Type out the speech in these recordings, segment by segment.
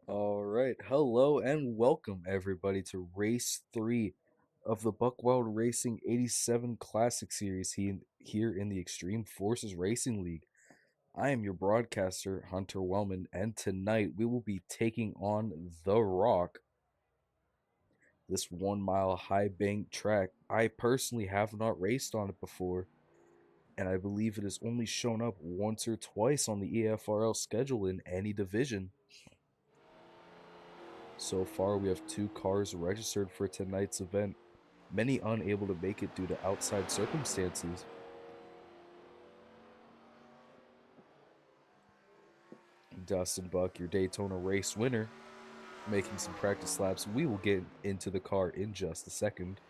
All right, hello and welcome everybody to race 3 of the Buckwild Racing 87 Classic Series here in the Extreme Forces Racing League. I am your broadcaster, Hunter Wellman, and tonight we will be taking on The Rock, this 1 mile high bank track. I personally have not raced on it before, and I believe it has only shown up once or twice on the EFRL schedule in any division. So far, we have 2 cars registered for tonight's event, many unable to make it due to outside circumstances. Dustin Buck, your Daytona race winner, making some practice laps. We will get into the car in just a second.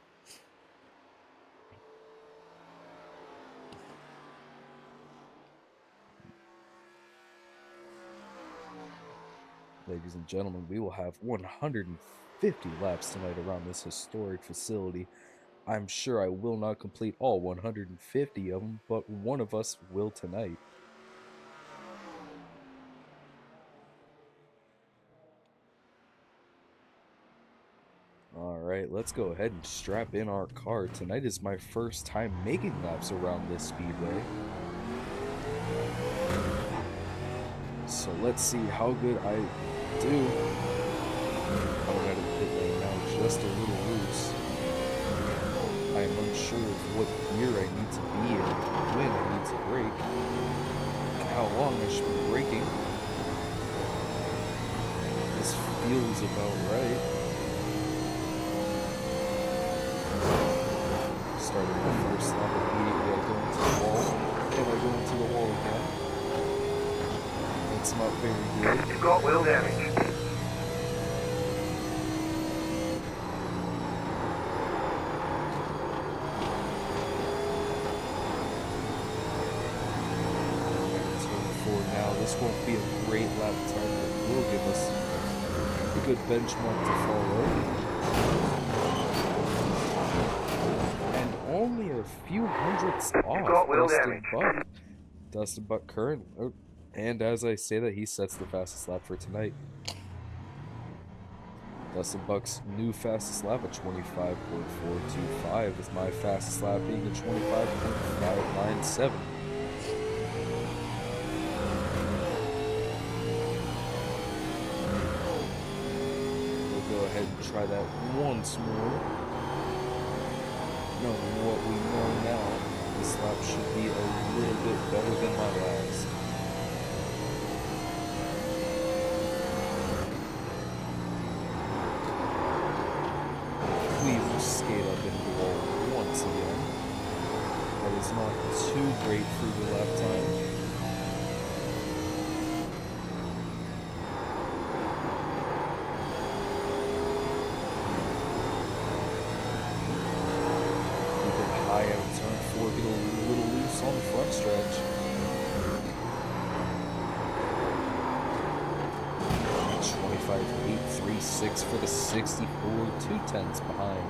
Ladies and gentlemen, we will have 150 laps tonight around this historic facility. I'm sure I will not complete all 150 of them, but one of us will tonight. Alright, let's go ahead and strap in our car. Tonight is my first time making laps around this speedway. So let's see how good I do. Coming out of the pit lane now, just a little loose. I am unsure of what gear I need to be in, when I need to brake, and how long I should be braking. This feels about right. Starting my first lap immediately, I go into the wall, and I go into the wall again. It's not very good. You've got wheel damage. Now, this won't be a great lap time, but it will give us a good benchmark to follow. And only a few hundredths off Dustin Buck current. And as I say that, he sets the fastest lap for tonight. Dustin Buck's new fastest lap at 25.425, with my fastest lap being a 25.597. Go ahead and try that once more. Knowing what we know now, this lap should be a little bit better than my last. We will skate up into the wall once again. That is not too great for the lap time. High out of turn 4, get a little loose on the front stretch. 25.836 for the 64, 2/10 behind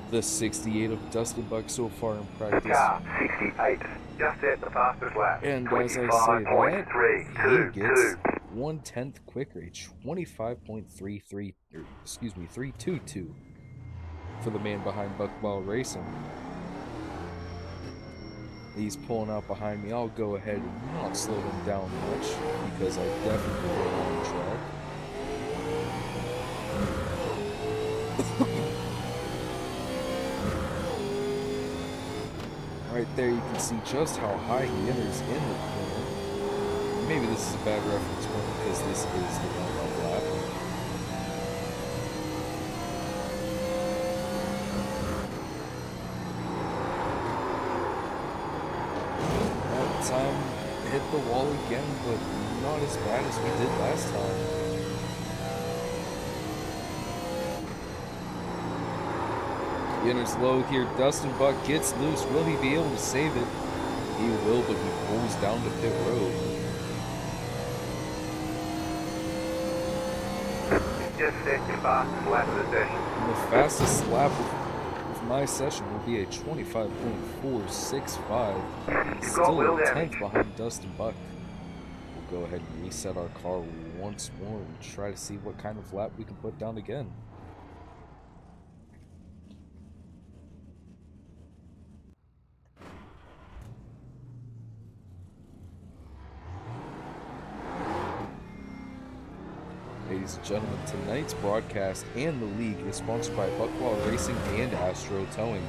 the 68 of Dustin Buck so far in practice. Car 68, just at the fastest lap. And as I say that, he gets 1/10 quicker, a 25.33, excuse me, 322 for the man behind Buckwild Racing. He's pulling out behind me. I'll go ahead and not slow him down much because I definitely go on the track. Right there, you can see just how high he enters in the corner. Maybe this is a bad reference point because this is the one-lap lap. Time hit the wall again, but not as bad as we did last time. He enters low here. Dustin Buck gets loose. Will he be able to save it? He will, but he pulls down to pit road. Just set your fastest lap of the session. And the fastest lap of my session will be a 25.465. Still a 10th behind Dustin Buck. We'll go ahead and reset our car once more and try to see what kind of lap we can put down again. Ladies and gentlemen, tonight's broadcast and the league is sponsored by Buckwild Racing and Astro Towing.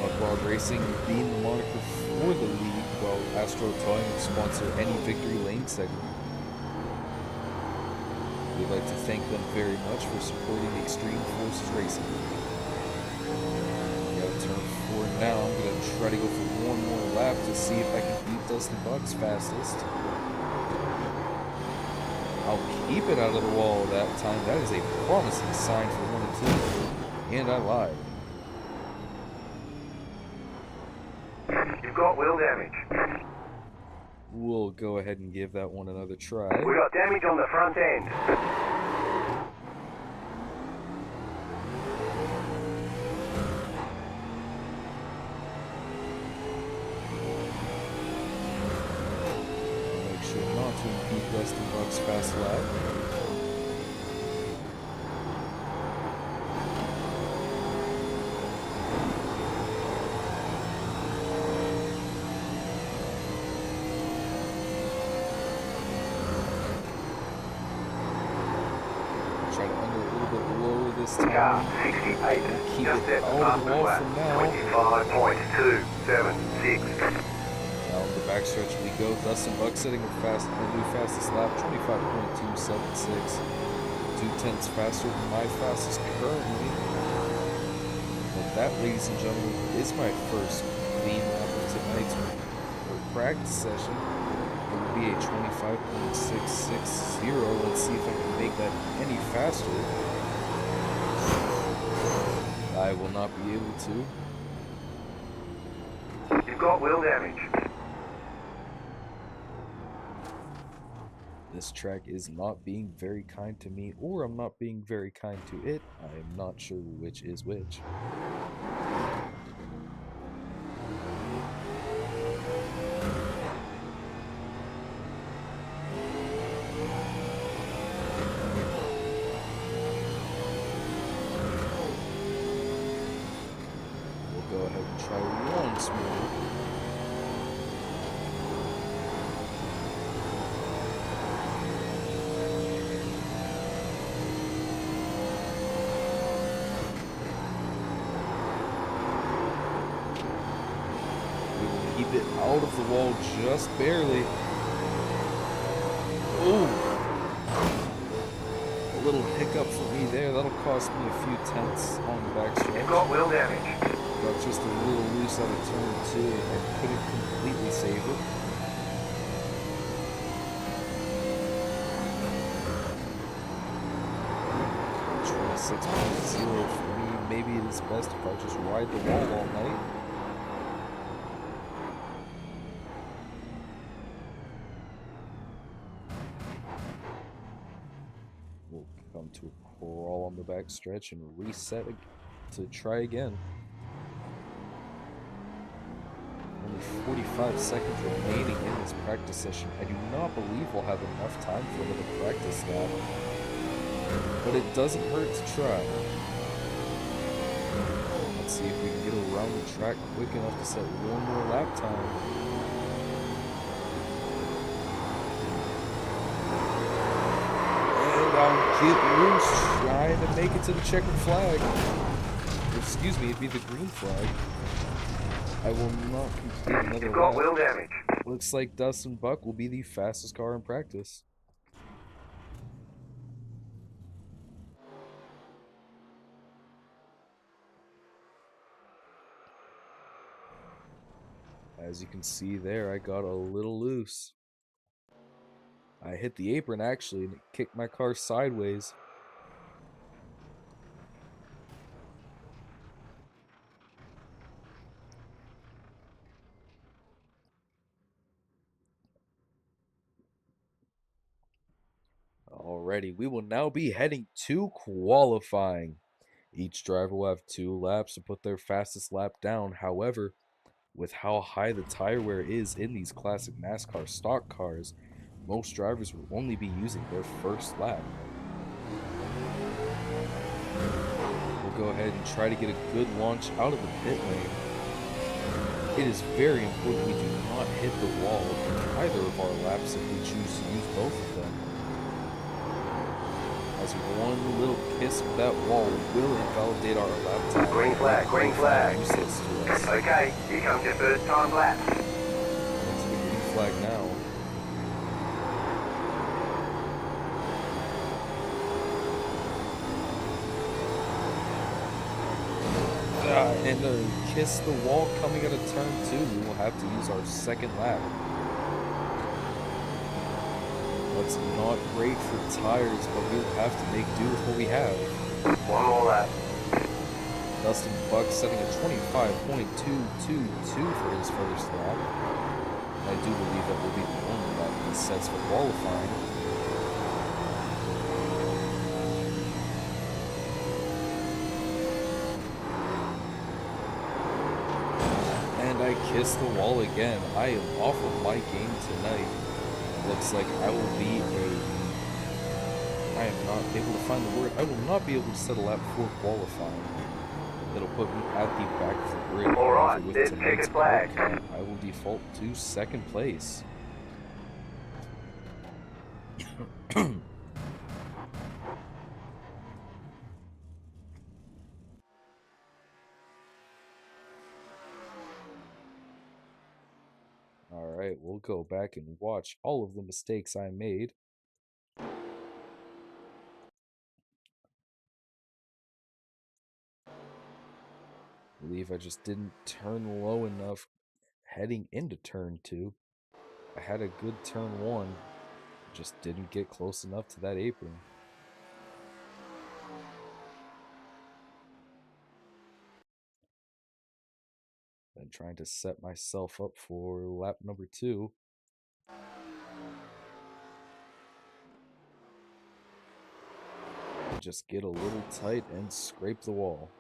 Buckwild Racing being the moniker for the league, while Astro Towing will sponsor any Victory Lane segment. We'd like to thank them very much for supporting the Extreme Forces Racing. We got turn 4 now. I'm going to try to go for one more lap to see if I can beat Dustin Buck's fastest. I'll keep it out of the wall that time. That is a promising sign for 1 and 2. And I lied. You've got wheel damage. We'll go ahead and give that one another try. We got damage on the front end. Make sure not to impede Dustin Buck's fast lap. Try to under a little bit lower this Car time. 68. Keep Just it at the out of the fastest wall lap. for now. 25.276. Down the backstretch we go. Dustin Buck setting a new fastest lap, 25.276. 2/10 faster than my fastest currently. But that, ladies and gentlemen, is my first clean lap of tonight's practice session. It will be a 25.660. Let's see if I can make that any faster. I will not be able to. You've got wheel damage. This track is not being very kind to me, or I'm not being very kind to it. I am not sure which is which. We'll go ahead and try once more. Keep it out of the wall just barely. Ooh. A little hiccup for me there. That'll cost me a few tenths on the backstretch. You've got wheel damage. Got just a little loose out of turn 2 and couldn't completely save it. .6 for me. Maybe it is best if I just ride the wall all night. We'll come to a crawl on the back stretch and reset to try again. Only 45 seconds remaining in this practice session. I do not believe we'll have enough time for another practice lap, but it doesn't hurt to try. Let's see if we can get around the track quick enough to set one more lap time. I'll get loose, trying to make it to the checkered flag. Excuse me, it'd be the green flag. I will not complete another You've got lap. wheel damage. Looks like Dustin Buck will be the fastest car in practice. As you can see there, I got a little loose. I hit the apron actually, and it kicked my car sideways. Alrighty, we will now be heading to qualifying. Each driver will have 2 laps to put their fastest lap down. However, with how high the tire wear is in these classic NASCAR stock cars, most drivers will only be using their first lap. We'll go ahead and try to get a good launch out of the pit lane. It is very important we do not hit the wall in either of our laps if we choose to use both of them, as one little kiss of that wall will invalidate our lap time. Green flag, green flag. Useless to us. Okay, here comes your first time lap. That's the green flag now. And kiss the wall coming out of turn 2. We will have to use our second lap. That's not great for tires, but we'll have to make do with what we have. One more lap. Dustin Buck setting a 25.222 for his first lap. I do believe that will be the only lap he sets for qualifying. And I kiss the wall again. I am off of my game tonight. Looks like I am not able to find the word. I will not be able to set a lap for qualifying. That'll put me at the back of the grid. Alright, With there's tonight's checkered flag. outcome, I will default to second place. Alright, we'll go back and watch all of the mistakes I made. I believe I just didn't turn low enough heading into turn 2. I had a good turn 1, just didn't get close enough to that apron. Then trying to set myself up for lap number 2. And just get a little tight and scrape the wall.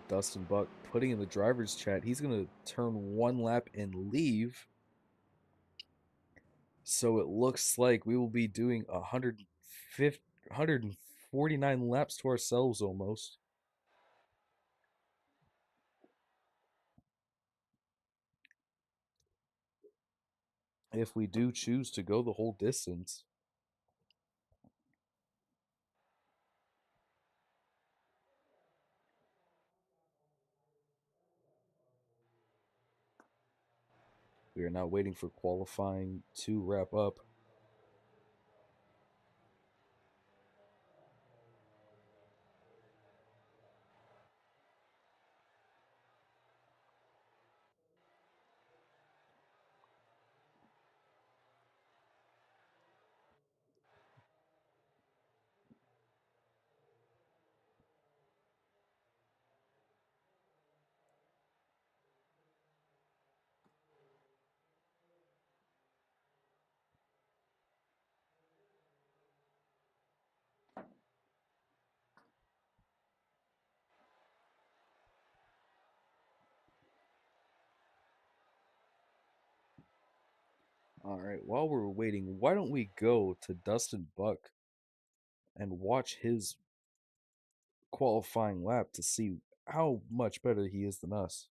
Dustin Buck putting in the driver's chat, he's going to turn 1 lap and leave. So it looks like we will be doing 149 laps to ourselves almost. If we do choose to go the whole distance. We are now waiting for qualifying to wrap up. All right, while we're waiting, why don't we go to Dustin Buck and watch his qualifying lap to see how much better he is than us.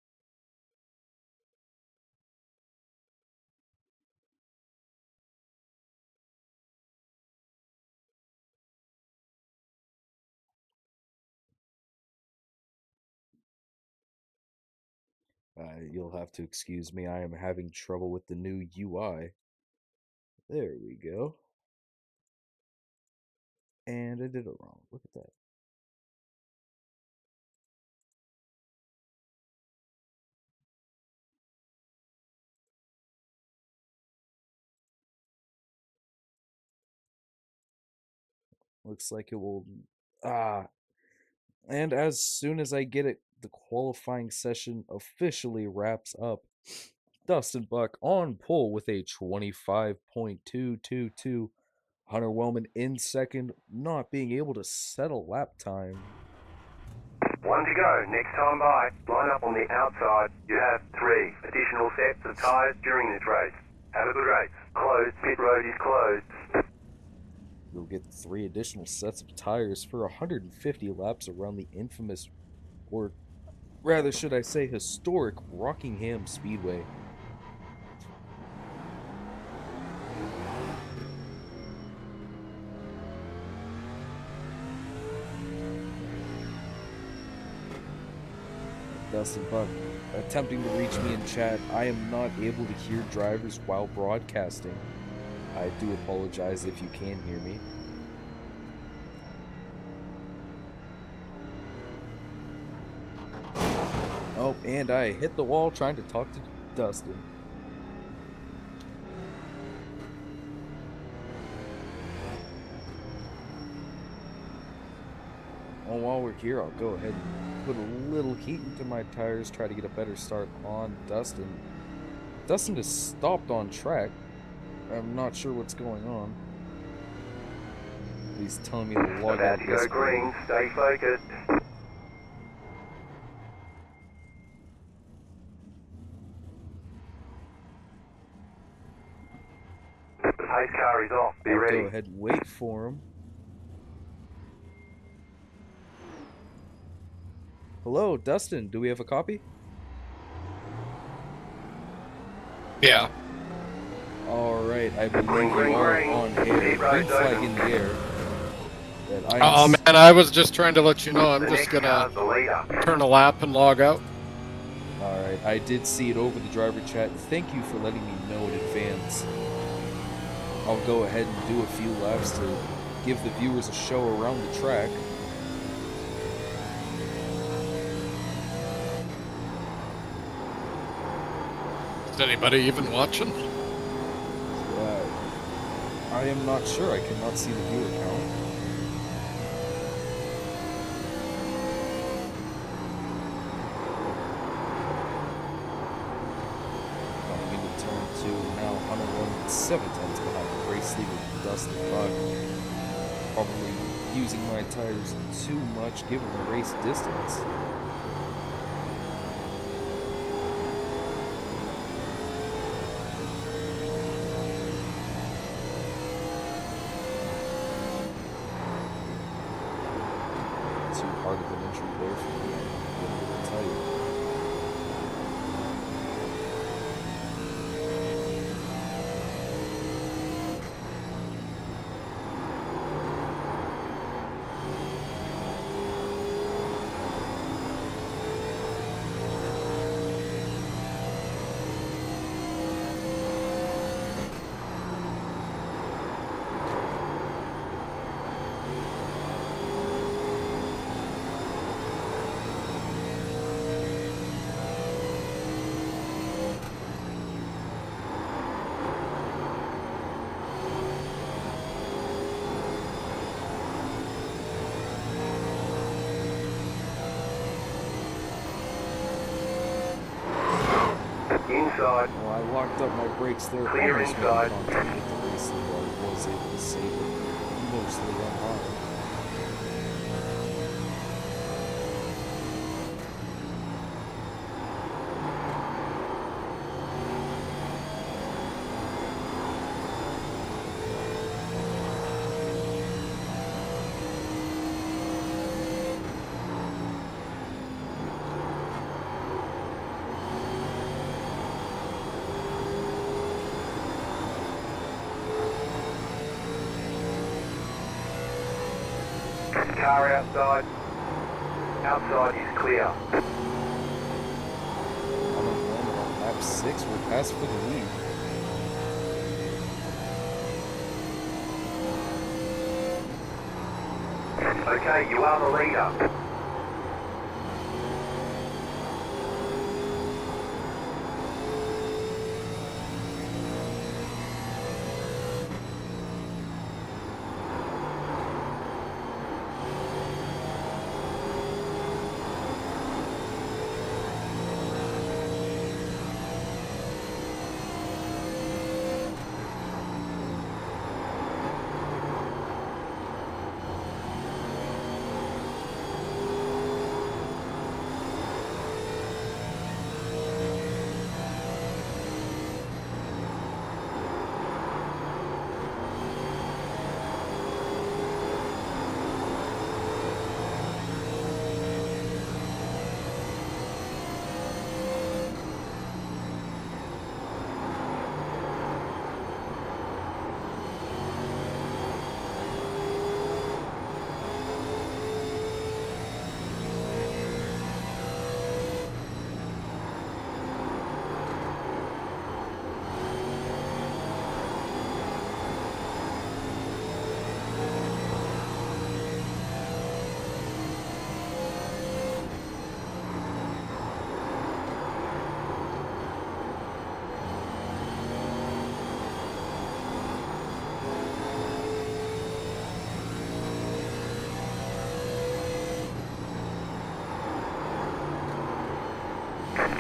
You'll have to excuse me, I am having trouble with the new UI. There we go. And I did it wrong. Look at that. Looks like it will. And as soon as I get it, the qualifying session officially wraps up. Dustin Buck on pole with a 25.222 Hunter Wellman in second, not being able to settle lap time. 1 to go. Next time by, line up on the outside. You have 3 additional sets of tyres during this race. Have a good race. Closed. Pit road is closed. We'll get 3 additional sets of tires for 150 laps around the infamous, or rather should I say historic, Rockingham Speedway. Dustin Buck attempting to reach me in chat. I am not able to hear drivers while broadcasting. I do apologize if you can hear me. Oh, and I hit the wall trying to talk to Dustin. Oh, while we're here, I'll go ahead and put a little heat into my tires, try to get a better start on Dustin. Dustin has stopped on track. I'm not sure what's going on. He's telling me to log About out to this go green. Stay focused. The pace car is off. Be I'll ready. go ahead and wait for him. Hello, Dustin. Do we have a copy? Yeah. All right, I believe Green, you green, are green. on air. Pit Green road's flag open. in the air. That I Oh am man, I was just trying to let you know I'm The just next gonna car's the leader. turn a lap and log out. All right, I did see it over the driver chat. Thank you for letting me know in advance. I'll go ahead and do a few laps to give the viewers a show around the track. Is anybody even watching? I am not sure. I cannot see the viewer count. Coming into turn 2, now Hunter Wellman 7 tenths behind the race leader Dustin Buck. Probably using my tires too much given the race distance. Too hard of an entry there for me, I'm gonna tell you. Inside. Well, I locked up my brakes there. Clear Almost made inside. contact with the race leader. I was able to save it mostly unharmed. Car outside. Outside is clear. Hunter Wellman on lap 6 will pass for the lead. Okay, you are the leader.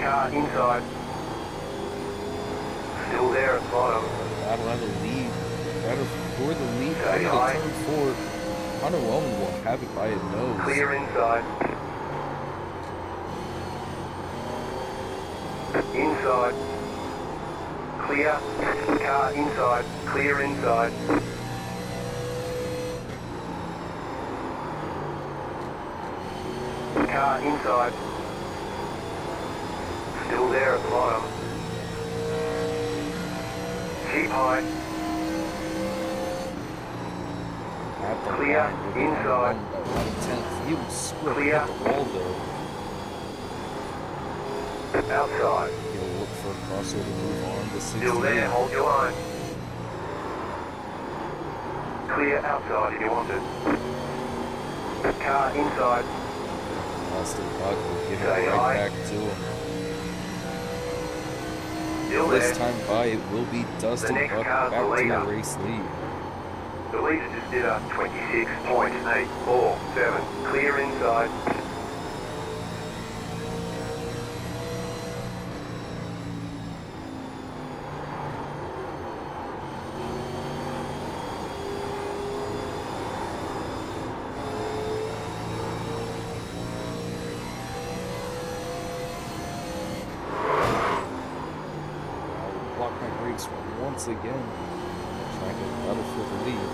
Car inside. Still there at bottom. Battle out of lead. Battle for the lead. Stay Into high. turn 4. Underwhelming will have it by a nose. Clear inside. Inside. Clear. Car inside. Clear inside. Car inside. Still there at the bottom. Keep high. At the Clear, line, inside. By 1/10. He was swift Clear. at the wall though. Outside. He'll look for a crossover move on to 16. Still there, hold your line. Clear outside if you want it. Car inside. Austin Buck will give it Stay right high. back to him. Still This there. time by it will be Dustin next Buck car's back the to leader. the race lead. The leader just did a 26.847. Clear inside. I'll block my brakes once again. Trying to battle for the lead.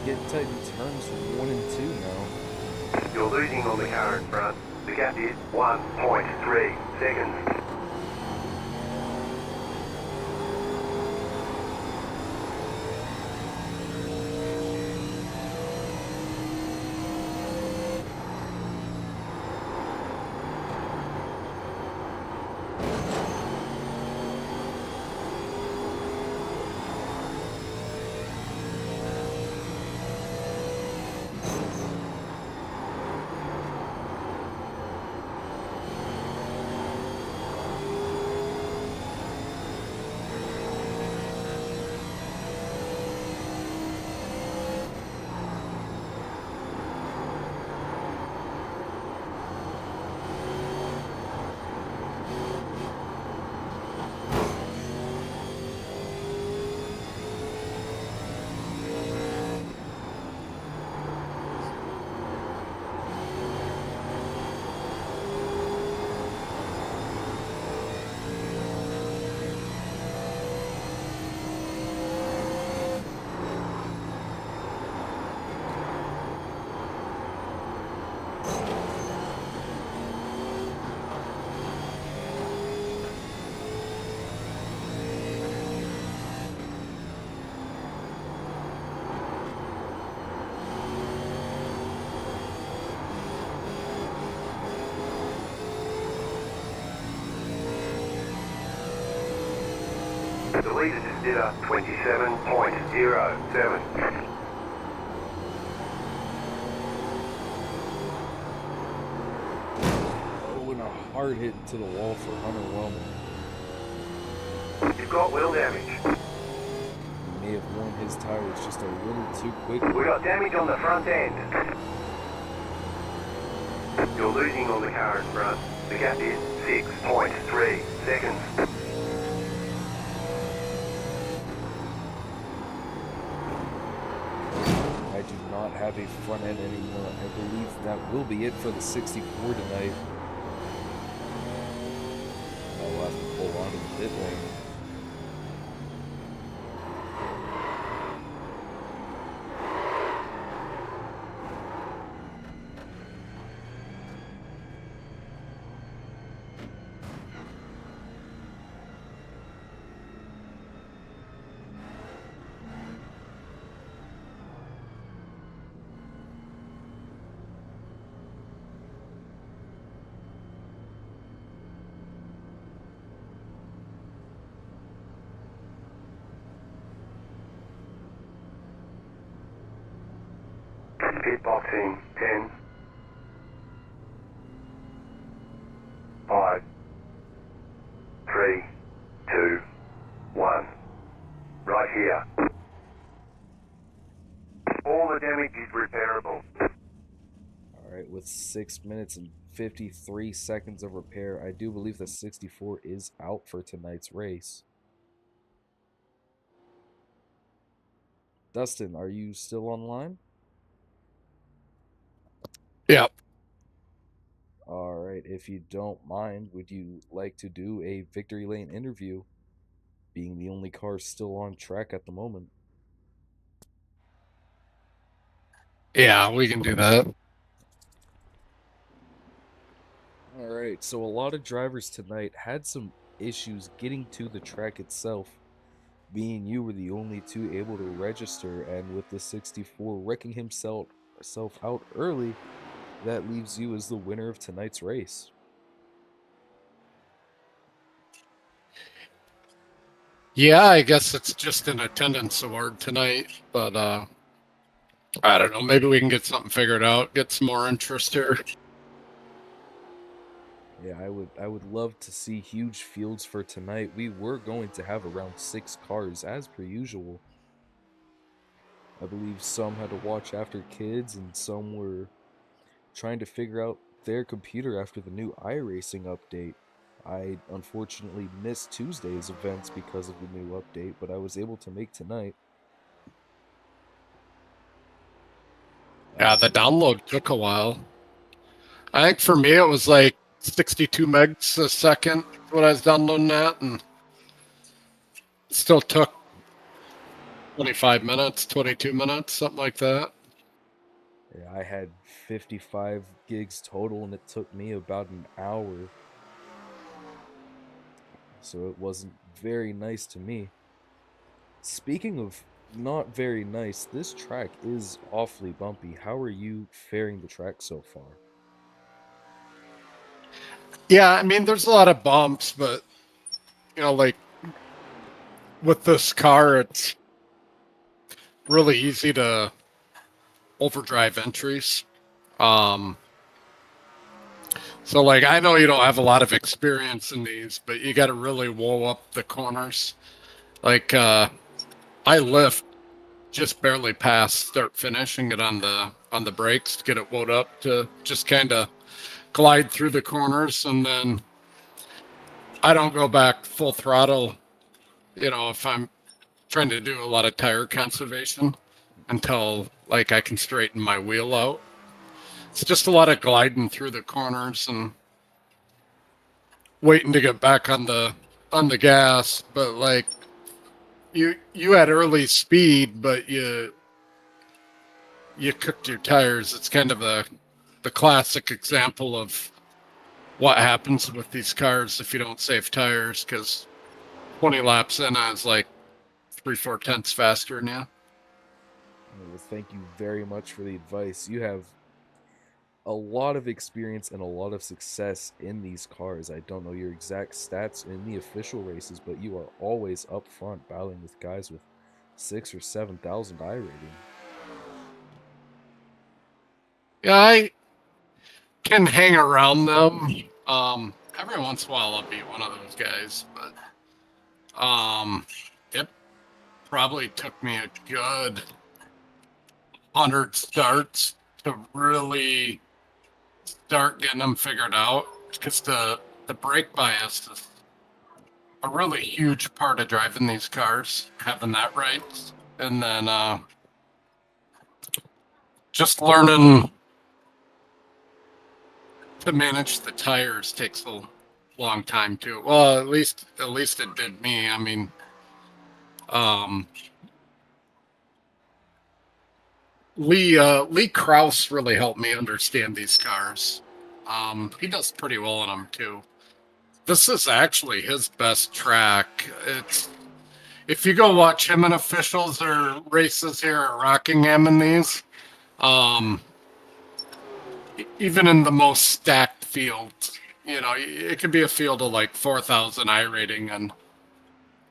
Get tight in turns 1 and 2 now. You're losing on the car in front. The gap is 1.3 seconds. The leader just did a 27.07. Oh, and a hard hit to the wall for Hunter Wellman. You've got wheel damage. He may have worn his tires just a little too quickly. We got damage on the front end. You're losing on the car in front. The gap is 6.3 seconds. I do not have a front end anymore. I believe that will be it for the 64 tonight. I'll have to pull on to the pit lane. pit boxing 10, 5, 3, 2, 1. Right here. All the damage is repairable. All right, with 6 minutes and 53 seconds of repair, I do believe the 64 is out for tonight's race. Dustin, are you still online? Yeah. All right, if you don't mind, would you like to do a victory lane interview, being the only car still on track at the moment? Yeah, we can do that. All right, so a lot of drivers tonight had some issues getting to the track itself. Being you were the only two able to register, and with the 64 wrecking himself out early, that leaves you as the winner of tonight's race. Yeah, I guess it's just an attendance award tonight, but I don't know. Maybe we can get something figured out, get some more interest here. Yeah, I would love to see huge fields for tonight. We were going to have around 6 cars as per usual. I believe some had to watch after kids and some were trying to figure out their computer after the new iRacing update. I unfortunately missed Tuesday's events because of the new update, but I was able to make tonight. Yeah, the download took a while. I think for me it was like 62 megs a second when I was downloading that, and it still took 25 minutes, 22 minutes, something like that. Yeah, I had 55 gigs total and it took me about an hour. So it wasn't very nice to me. Speaking of not very nice, this track is awfully bumpy. How are you faring the track so far? Yeah, I mean, there's a lot of bumps, but like with this car, it's really easy to overdrive entries. Um, so like I know you don't have a lot of experience in these, but you got to really whoa up the corners. Like I lift just barely past start finish and get on the brakes to get it wound up to just kind of glide through the corners, and then I don't go back full throttle. If I'm trying to do a lot of tire conservation until like I can straighten my wheel out. It's just a lot of gliding through the corners and waiting to get back on the gas. But like you had early speed, but you cooked your tires. It's kind of the classic example of what happens with these cars if you don't save tires, because 20 laps in I was like 3/4 faster than you. Well, thank you very much for the advice. You have a lot of experience and a lot of success in these cars. I don't know your exact stats in the official races, but you are always up front battling with guys with 6 or 7,000 I rating. Yeah, I can hang around them. Every once in a while I'll be one of those guys, but it probably took me a good 100 starts to really start getting them figured out, because the brake bias is a really huge part of driving these cars, having that right, and then just learning to manage the tires takes a long time too. Well, at least it did me. I mean, um, Lee Kraus really helped me understand these cars. He does pretty well on them too. This is actually his best track. It's If you go watch him in officials or races here at Rockingham in these, um, even in the most stacked fields, it could be a field of like 4,000 I rating, and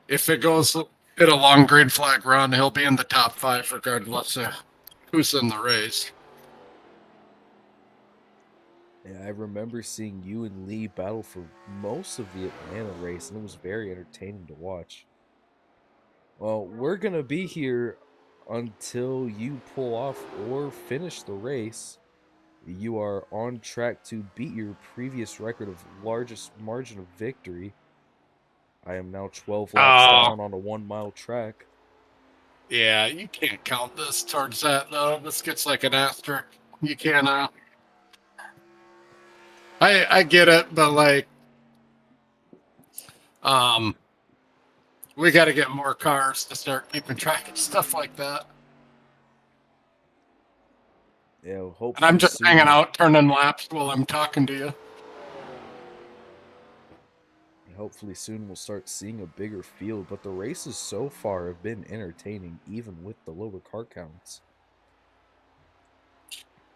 if it goes in a long green flag run, he'll be in the top 5 regardless of who's in the race. Yeah, I remember seeing you and Lee battle for most of the Atlanta race, and it was very entertaining to watch. Well, we're gonna be here until you pull off or finish the race. You are on track to beat your previous record of largest margin of victory. I am now 12 laps Oh, down on a 1 mile track. yeah, you can't count this towards that, though. This gets like an asterisk. You can't, I get it, but like, um, we got to get more cars to start keeping track of stuff like that. Yeah, And I'm hopefully just hanging soon. out, turning laps while I'm talking to you. Hopefully soon we'll start seeing a bigger field, but the races so far have been entertaining, even with the lower car counts.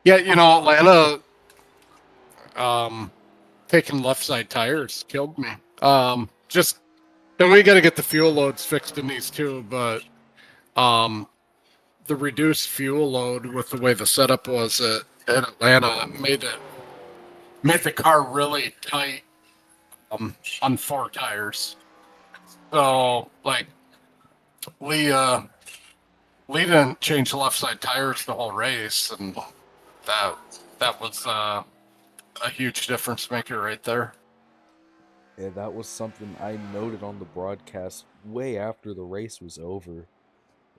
Yeah, Atlanta, um, taking left side tires killed me. Just and we got to get the fuel loads fixed in these too, but um, the reduced fuel load with the way the setup was at Atlanta made the car really tight on four tires. So like Lee uh, Lee didn't change the left side tires the whole race, and that that was a huge difference maker right there. Yeah, that was something I noted on the broadcast way after the race was over.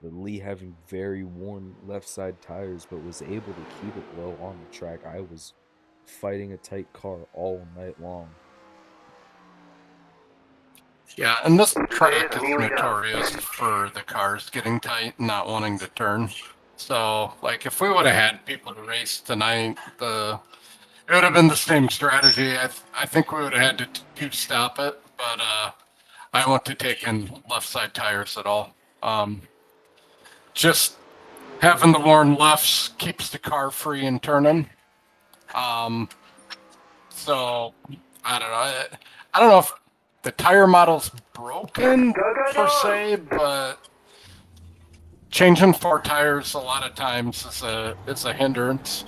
Lee having very worn left side tires, but was able to keep it low on the track. I was fighting a tight car all night long. Yeah, and this Spares track are is nearly done. notorious for the cars getting tight and not wanting to turn. So, like, if we would have had people to race tonight, it would have been the same strategy. I think we would have had to stop it, but I want to take in left side tires at all. Um, just having the worn lefts keeps the car free and turning. Um, so I don't know. I don't know if the tire model's broken Go, go, per go! se, but changing four tires a lot of times is a hindrance.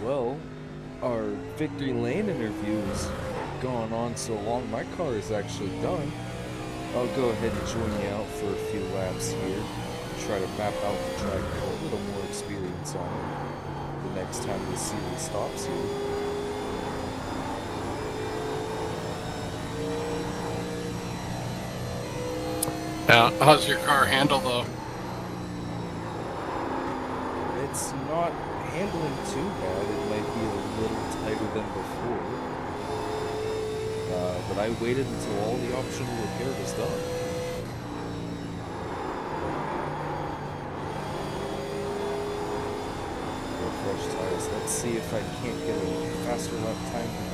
Well, our victory lane interview has gone on so long, my car is actually done. I'll go ahead and join you out for a few laps here. Try to map out the track, get a little more experience on it the next time the series stops here. Yeah, how's your car handle though? It's not handling too bad. It might be a little tighter than before. But I waited until all the optional repair was done. Fresh tires. Let's see if I can't get a faster lap time than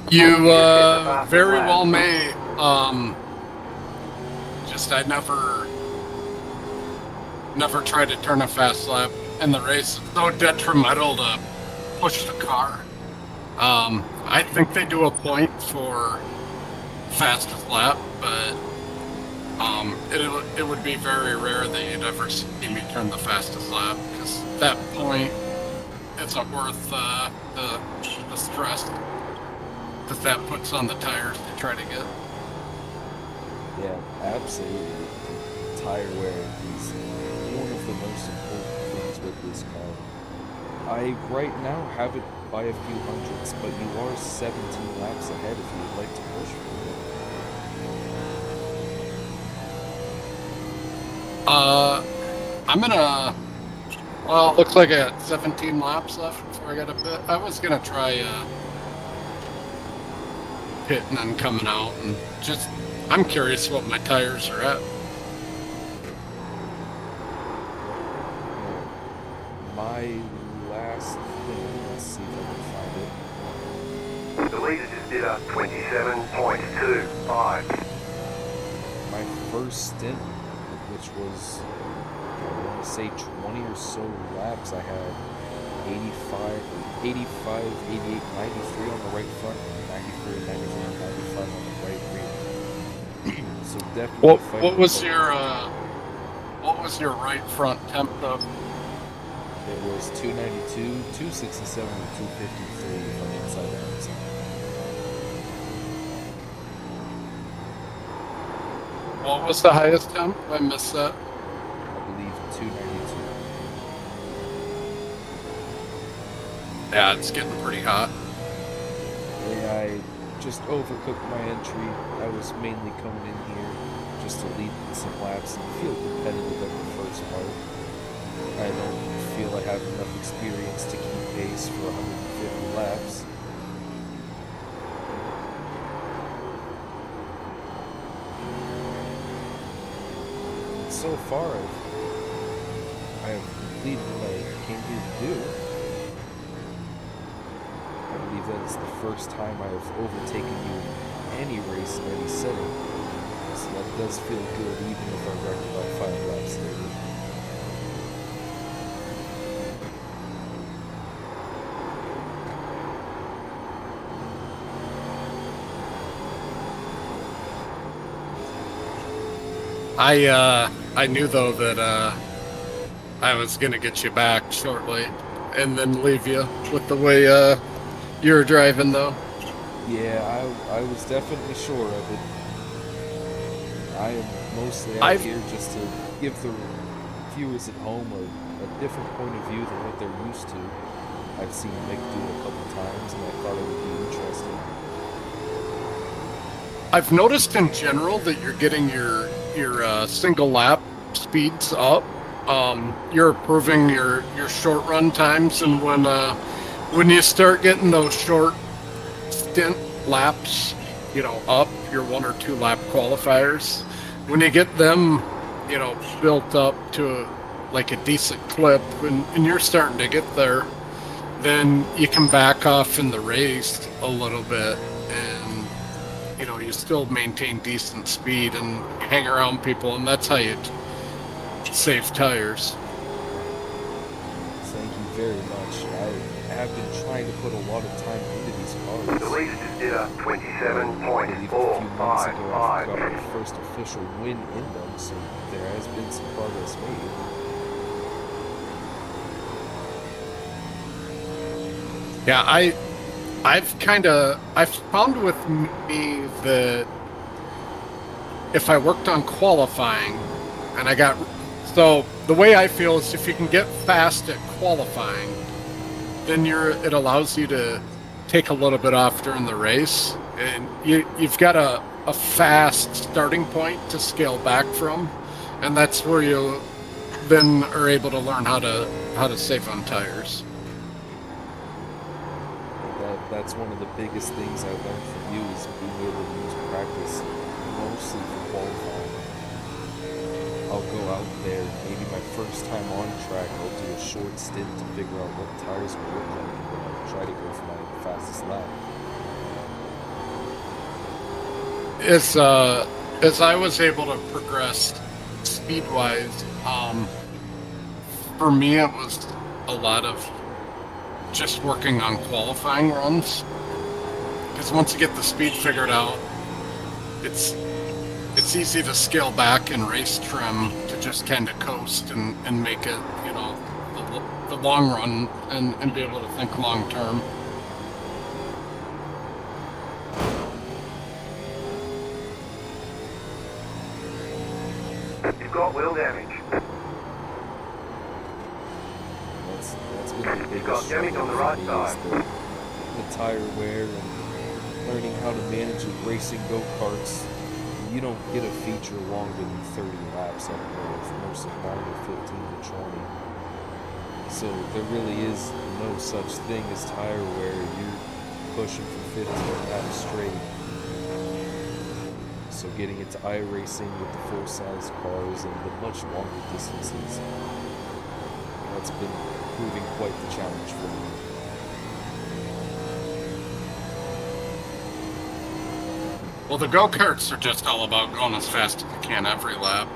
You You just hit the fastest very lap. well may. Just I never tried to turn a fast lap in the race. It's so detrimental to push the car. I think they do a point for fastest lap, but it would be very rare that you'd ever see me turn the fastest lap because that point isn't worth the stress that puts on the tires to try to get. Yeah, absolutely. Tire wear is one of the most important things with this car. I right now have it by a few hundredths, but you are 17 laps ahead if you'd like to push for it. I'm gonna. Well, looks like I got 17 laps left before I got a bit. I was gonna try pitting and coming out, and just I'm curious what my tires are at. My last thing, let's see if I can find it. The leader just did a 27.25. My first stint, which was, I want to say 20 or so laps, I had 85, 88, 93 on the right front, 93, 94, 95 on the right rear. So definitely What fighting was for your What was your right front temp though? It was 292, 267, and 253 from inside to outside. What was the highest temp? I missed that. I believe 292. Yeah, it's getting pretty hot. Yeah, I just overcooked my entry. I was mainly coming in here just to lead some laps and feel competitive at the first part. I don't feel I have enough experience to keep pace for 150 laps. So far, I have completed what I came here to do. I believe that is the first time I have overtaken you in any race in any setting. So that does feel good even if I wreck about 5 laps later. I knew though that I was gonna get you back shortly, and then leave you with the way you were driving though. Yeah, I was definitely sure of it. I am mostly out here just to give the viewers at home a different point of view than what they're used to. I've seen Mick do it a couple times, and I thought it would be interesting. I've noticed in general that you're getting your single lap speeds up. You're improving your short run times, and when you start getting those short stint laps, up your 1 or 2 lap qualifiers, when you get them, built up to like a decent clip, and you're starting to get there, then you can back off in the race a little bit, and you still maintain decent speed and hang around people, and that's how you save tires. Thank you very much. I have been trying to put a lot of time into these cars. The lead did a I believe a few months ago I got my 27.455. first official win in them, so there has been some progress made. Yeah, I've found with me that if I worked on qualifying and so the way I feel is if you can get fast at qualifying, then it allows you to take a little bit off during the race, and you've got a fast starting point to scale back from, and that's where you then are able to learn how to save on tires. That's one of the biggest things I learned from you is being able to use practice mostly for qualifying. I'll go out there, maybe my first time on track, I'll do a short stint to figure out what tires will look like, and then I'll try to go for my fastest lap. As I was able to progress speed wise, for me it was a lot of just working on qualifying runs, because once you get the speed figured out, it's easy to scale back and race trim to just kind of coast and make it, the long run, and be able to think long term. You've got wheel damage. That's been the biggest got damage on the right struggle side. for me is the tire wear and learning how to manage it racing go-karts. You don't get a feature longer than 30 laps up north, most of mine are 15 to 20. So there really is no such thing as tire wear. You're pushing for 15 laps straight. So getting into iRacing with the full-size cars and the much longer distances, that's been proving quite the challenge for me. Well, the go-karts are just all about going as fast as you can every lap.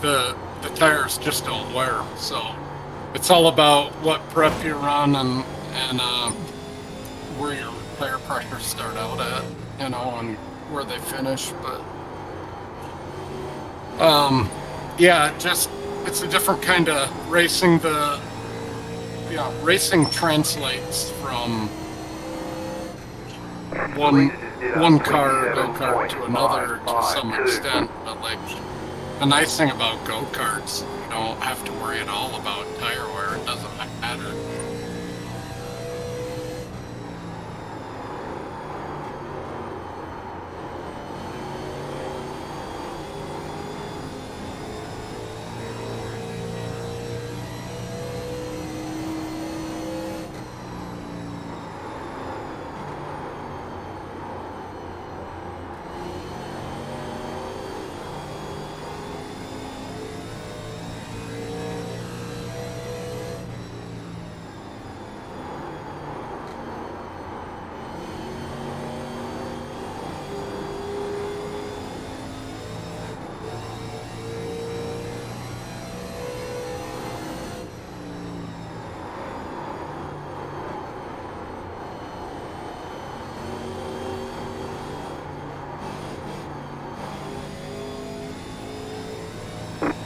The tires just don't wear, so it's all about what prep you run and where your tire pressures start out at, and where they finish. But Yeah, just it's a different kind of racing. Racing translates from The one leader just did a one car go kart to another to some 27.552. extent, but like the nice thing about go karts, you don't have to worry at all about tire wear. It doesn't matter.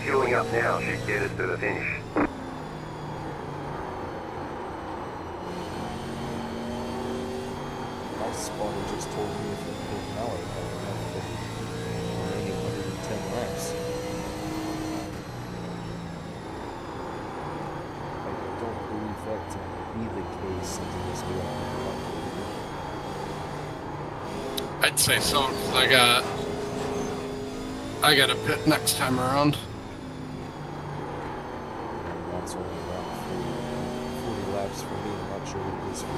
Fueling up now should get us to the finish. My spotter just told me if I hit now I have enough for the remaining 110 laps. I don't believe that to be the case since it is going I'd say so because I got a pit next time around. and that's only around 40 laps for me. I'm not sure what it is for you.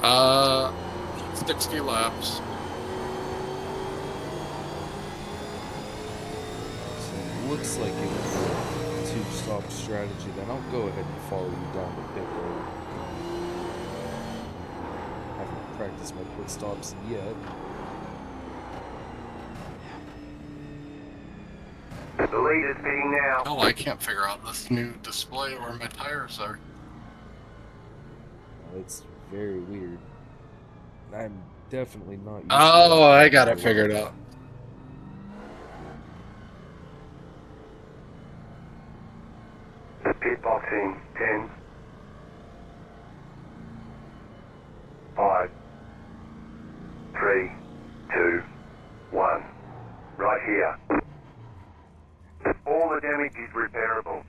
Uh, 60 laps. So it looks like it was a two-stop strategy. Then I'll go ahead and follow you down the pit road. Haven't practiced my pit stops yet. The leader's pitting now. Hell, I can't figure out this new display where my tires are. It's very weird. I'm definitely not used to Oh, that I in got my it figured life. out. Pit boxing 10, 5, 3, 2, 1. Right here. All the damage is repairable.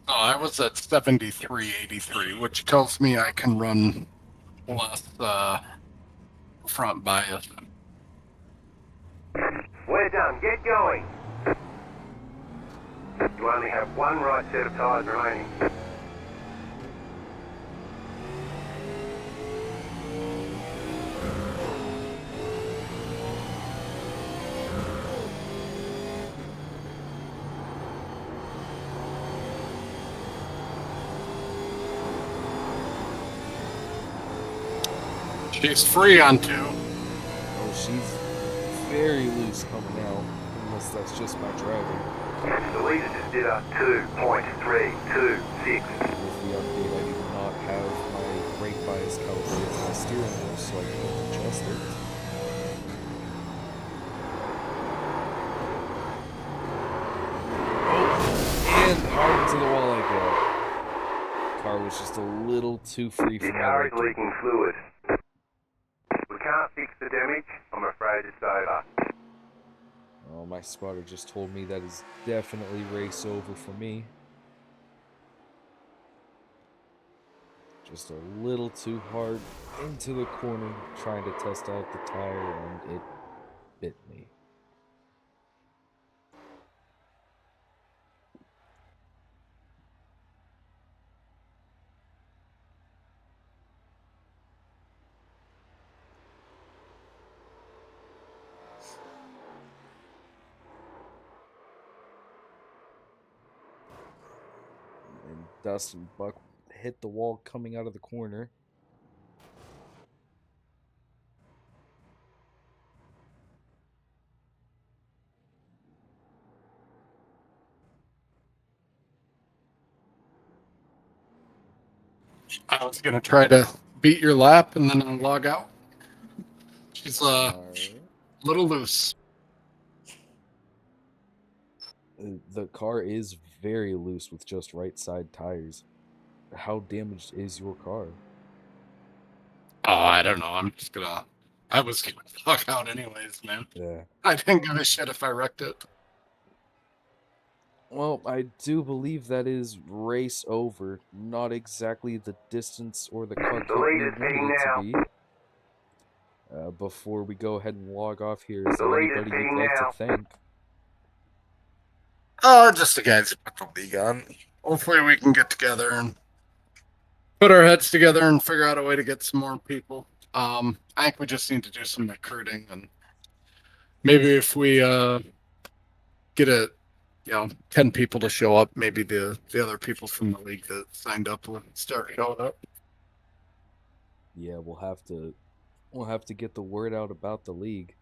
Oh, I was at 73.83, which tells me I can run less front bias. We're done. Get going. You only have one right set of tyres remaining. She's free on 2. Oh, she's very loose coming out, unless that's just my driving. The leader just did a 2.326. With the update, I do not have my brake bias calibrated to my steering wheel, so I can't adjust it. Oh, and out into the wall I go. Car was just a little too free for Your my car is liking. leaking fluid. We can't fix the damage. I'm afraid it's over. Oh, my spotter just told me that is definitely race over for me. Just a little too hard into the corner trying to test out the tire, and it bit me. And Dustin Buck hit the wall coming out of the corner. I was gonna try to beat your lap and then log out. She's a All right. little loose. The car is very loose with just right side tires. How damaged is your car? Oh, I don't know. I'm just gonna. I was gonna log out anyways, man. Yeah. I didn't give a shit if I wrecked it. Well, I do believe that is race over. Not exactly the distance or the car The count lead we is wanted pitting it to now. be. Before we go ahead and log off here, is The there lead is anybody you'd pitting like to now. thank? Oh, just the guys at the league on. Hopefully, we can get together and put our heads together and figure out a way to get some more people. I think we just need to do some recruiting, and maybe if we get 10 people to show up, maybe the other people from the league that signed up will start showing up. Yeah, we'll have to get the word out about the league.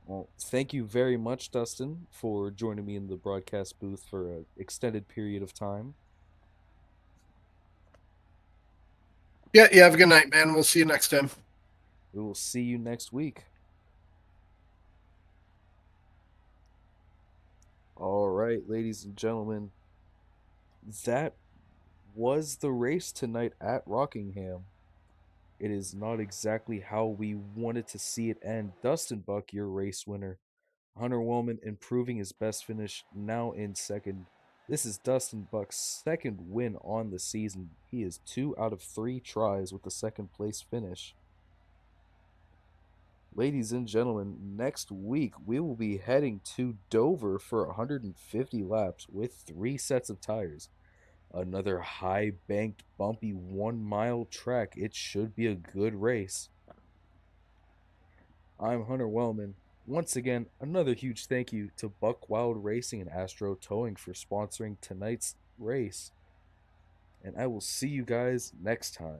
Well, thank you very much, Dustin, for joining me in the broadcast booth for an extended period of time. Yeah, you have a good night, man. We'll see you next time. We will see you next week. All right, ladies and gentlemen, that was the race tonight at Rockingham. It is not exactly how we wanted to see it end. Dustin Buck, your race winner. Hunter Wellman improving his best finish, now in second. This is Dustin Buck's second win on the season. He is 2 out of 3 tries with the second place finish. Ladies and gentlemen, next week we will be heading to Dover for 150 laps with 3 sets of tires. Another high banked, bumpy 1 mile track. It should be a good race. I'm Hunter Wellman. Once again, another huge thank you to Buck Wild Racing and Astro Towing for sponsoring tonight's race. And I will see you guys next time.